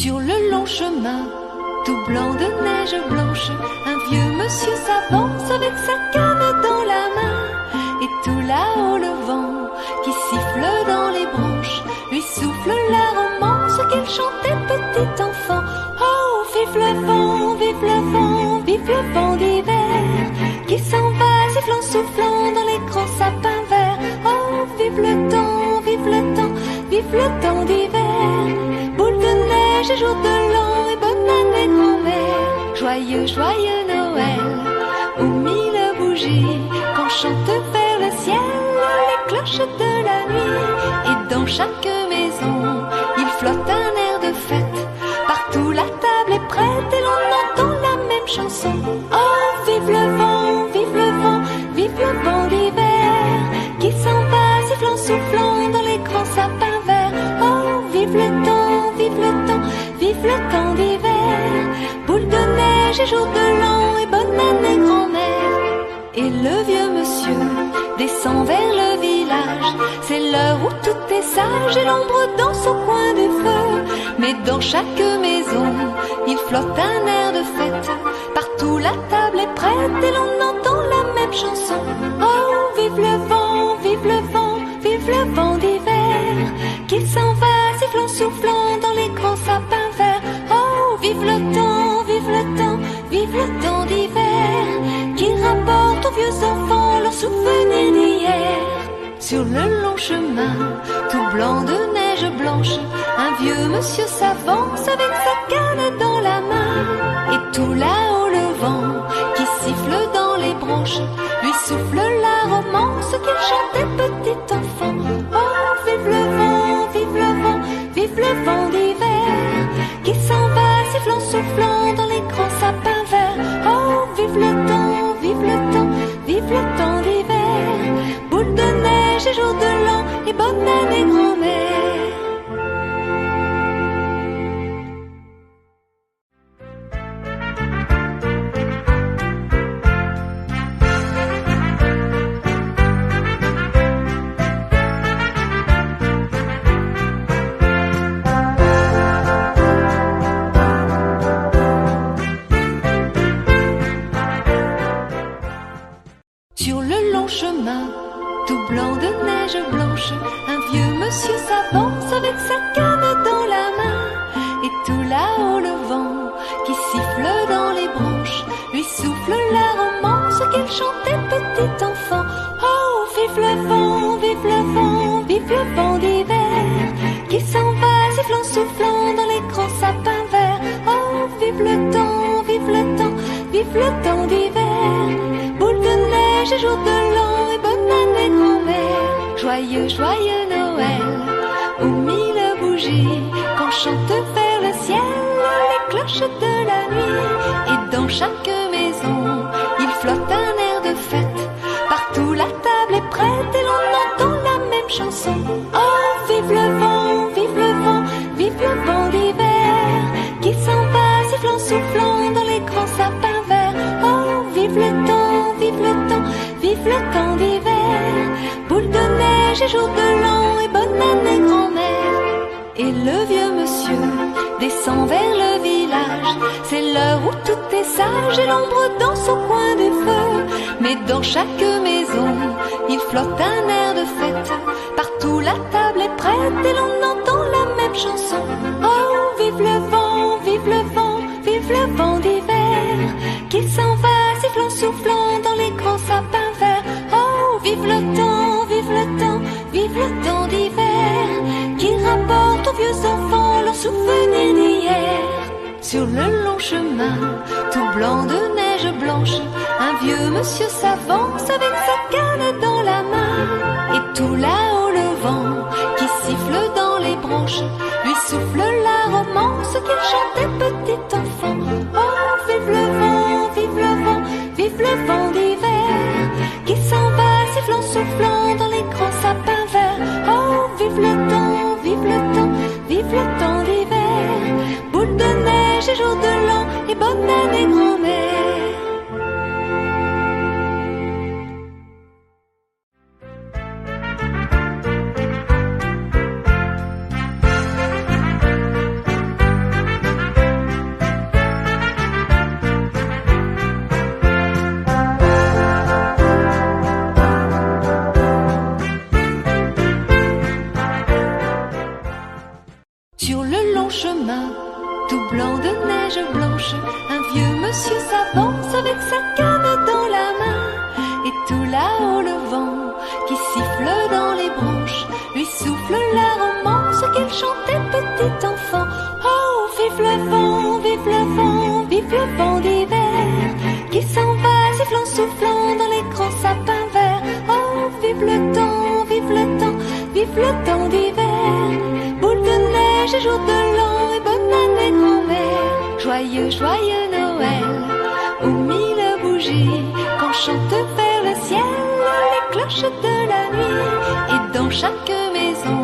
Sur le long chemin, tout blanc de neige blanche, un vieux monsieur s'avance avec sa canne dans la main. Et tout là-haut le vent qui siffle dans les branches lui souffle la romance qu'il chantait petit enfant. Oh, vive le vent, vive le vent, vive le vent d'hiver qui s'en va sifflant, soufflant dans les grands sapins verts. Oh, vive le temps, vive le temps, vive le temps d'hiver. Boule de neige et jour de l'an et bonne année grand-mère. Joyeux, joyeux Noël, aux mille bougies qu'on chante vers le ciel les cloches de la nuit. Et dans chaque maison, il flotte un air de fête. Partout la table est prête et l'on entend la même chanson. Oh, vive le vent, vive le vent, vive le vent d'hiver qui s'en va sifflant, soufflant dans les grands sapins verts. Oh, vive le temps, vive le temps, vive le temps d'hiver. Boule de neige et jour de l'an et bonne année grand-mère. Et le vieux monsieur descend vers le village. C'est l'heure où tout est sage et l'ombre danse au coin du feu. Mais dans chaque maison, il flotte un air de fête. Partout la table est prête et l'on entend la même chanson. Oh, vive le vent, vive le vent, vive le vent d'hiver qui s'en va sifflant, soufflant dans les grands sapins verts. Oh, vive le temps, vive le temps, vive le temps d'hiver qui rapporte aux vieux enfants leurs souvenirs d'hier. Sur le long chemin, tout blanc de neige blanche, un vieux monsieur s'avance avec sa canne dans la main. Et tout là-haut le vent qui siffle dans les branches lui souffle la romance qu'il chantait petit enfant. Oh, vive le vent, vive le vent, vive le vent d'hiver qui s'en va sifflant, soufflant dans les grands sapins verts. Oh, vive le temps, vive le temps, vive le temps d'hiver. Boule de neige et jour de l'an et bonne année grand-mère. Sur le long chemin, tout blanc de neige blanche, un vieux monsieur s'avance avec sa canne dans la main. Et tout là-haut le vent qui siffle dans les branches lui souffle la romance qu'il chantait petit enfant. Oh, vive le vent, vive le vent, vive le vent d'hiver qui s'en va sifflant, soufflant dans les grands sapins verts. Oh, vive le temps, vive le temps, vive le temps d'hiver. Boule de neige et jour de l'an et bonne année grand-mère. Joyeux, joyeux Noël, aux mille bougies qu'on chante vers le ciel les cloches de la nuit. Et dans chaque maison, il flotte un air de fête. Partout la table est prête et l'on entend la même chanson. Oh, vive le vent, vive le vent, vive le vent d'hiver qui s'en va sifflant, soufflant dans les grands sapins verts. Oh, vive le temps, vive le temps, vive le temps d'hiver. Boule de neige et jour de l'an et bonne année grand-mère. Et le vieux monsieur descend vers le village. C'est l'heure où tout est sage et l'ombre danse au coin du feu. Mais dans chaque maison, il flotte un air de fête. Partout la table est prête et l'on entend la même chanson. Oh, vive le vent, vive le vent, vive le vent d'hiver qui s'en va sifflant, soufflant dans les grands sapins verts. Oh, vive le temps, vive le temps, vive le temps d'hiver qui rapporte aux vieux enfants leurs souvenirs d'hier. Sur le long chemin, tout blanc de neige blanche, un vieux monsieur s'avance avec sa canne dans la main. Et tout là-haut le vent qui siffle dans les branches lui souffle la romance qu'il chantait petit enfant. Oh, vive le vent, vive le vent, vive le vent d'hiver qui s'en va sifflant, soufflant dans les grands sapins verts. Oh, vive le temps, vive le temps, vive le temps d'hiver. Boule de neige et jour de l'an et bonne année grand-mère. chemin, tout blanc de neige blanche, un vieux monsieur s'avance avec sa canne dans la main. Et tout là-haut le vent qui siffle dans les branches lui souffle la romance qu'il chantait petit enfant. Oh, vive le vent, vive le vent, vive le vent d'hiver qui s'en va sifflant, soufflant dans les grands sapins verts. Oh, vive le temps, vive le temps, vive le temps d'hiver. Boule de neige et jour de l'an et bonne année grand-mère. Joyeux, joyeux Noël, aux mille bougies qu'on chante vers le ciel les cloches de la nuit. Et dans chaque maison,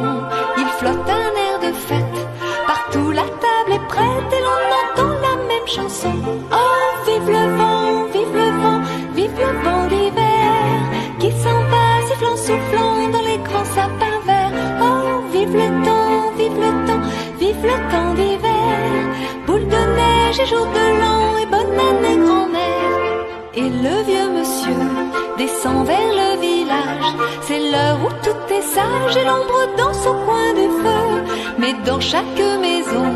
il flotte un air de fête. Partout la table est prête et l'on entend la même chanson. Oh, vive le vent, vive le vent, vive le vent d'hiver qui s'en va sifflant, soufflant dans les grands sapins verts. Oh, vive le temps, vive le temps, vive le temps d'hiver. Boule de neige et jour de l'an et bonne année grand-mère. Et le vieux monsieur descend vers le village. C'est l'heure où tout est sage et l'ombre danse au coin du feu. Mais dans chaque maison,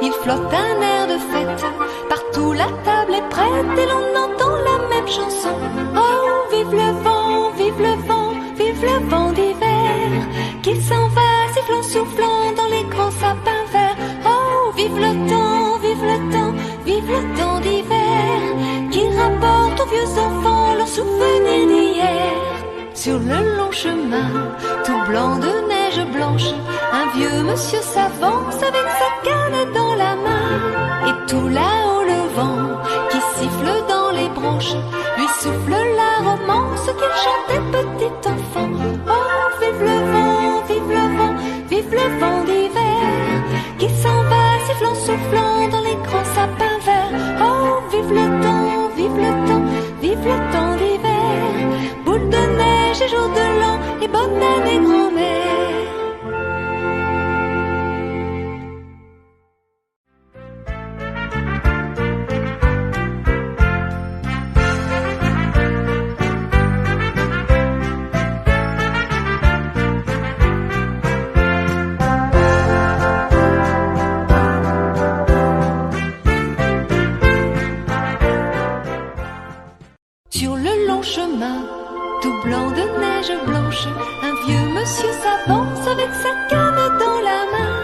il flotte un air de fête. Partout la table est prête et l'on entend la même chanson. Oh, vive le vent, vive le vent, vive le vent d'hiver qui s'en va sifflant, soufflant dans les grands sapins verts. Oh, vive le temps, vive le temps, vive le temps d'hiver qui rapporte aux vieux enfants leurs souvenirs d'hier. Sur le long chemin, tout blanc de neige blanche, un vieux monsieur s'avance avec sa canne dans la main. Et tout là-haut le vent qui siffle dans les branches lui souffle la romance qu'il chantait petit enfant. Oh, vive le vent, vive le vent, vive le vent d'hiver qui s'en va sifflant, soufflant dans les grands sapins verts. Oh, vive le temps, vive le temps, vive le temps d'hiver. Boule de neige et jour de l'an et bonne année grand-mère. Sur le long chemin, tout blanc de neige blanche, un vieux monsieur s'avance avec sa canne dans la main.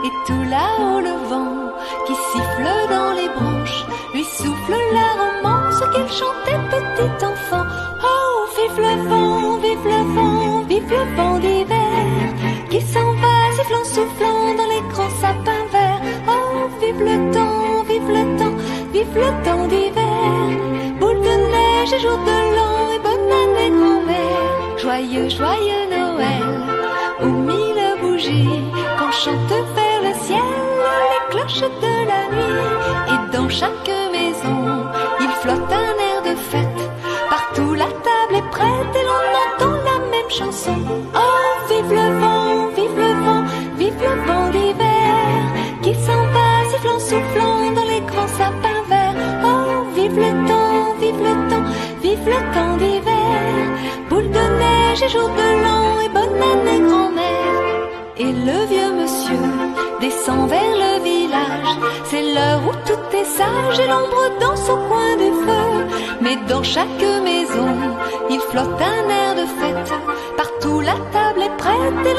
Et tout là-haut le vent qui siffle dans les branches lui souffle la romance qu'il chantait petit enfant. Oh, vive le vent, vive le vent, vive le vent d'hiver qui s'en va sifflant, soufflant dans les grands sapins verts. Oh, vive le temps, vive le temps, vive le temps d'hiver. Boule de neige et jour de l'an et bonne année grand-mère. Joyeux, joyeux Noël, aux mille bougies qu'on chante vers le ciel les cloches de la nuit. Et dans chaque maison, il flotte un air de fête. Partout la table est prête et l'on entend la même chanson. Oh, vive le vent, vive le vent, vive le vent d'hiver qui s'en va sifflant, soufflant dans les grands sapins verts. Oh, vive le temps, vive le temps, vive le temps d'hiver. Boule de neige et jour de l'an et bonne année grand-mère. Et le vieux monsieur descend vers le village. C'est l'heure où tout est sage et l'ombre danse au coin du feu. Mais dans chaque maison, il flotte un air de fête. Partout la table est prête et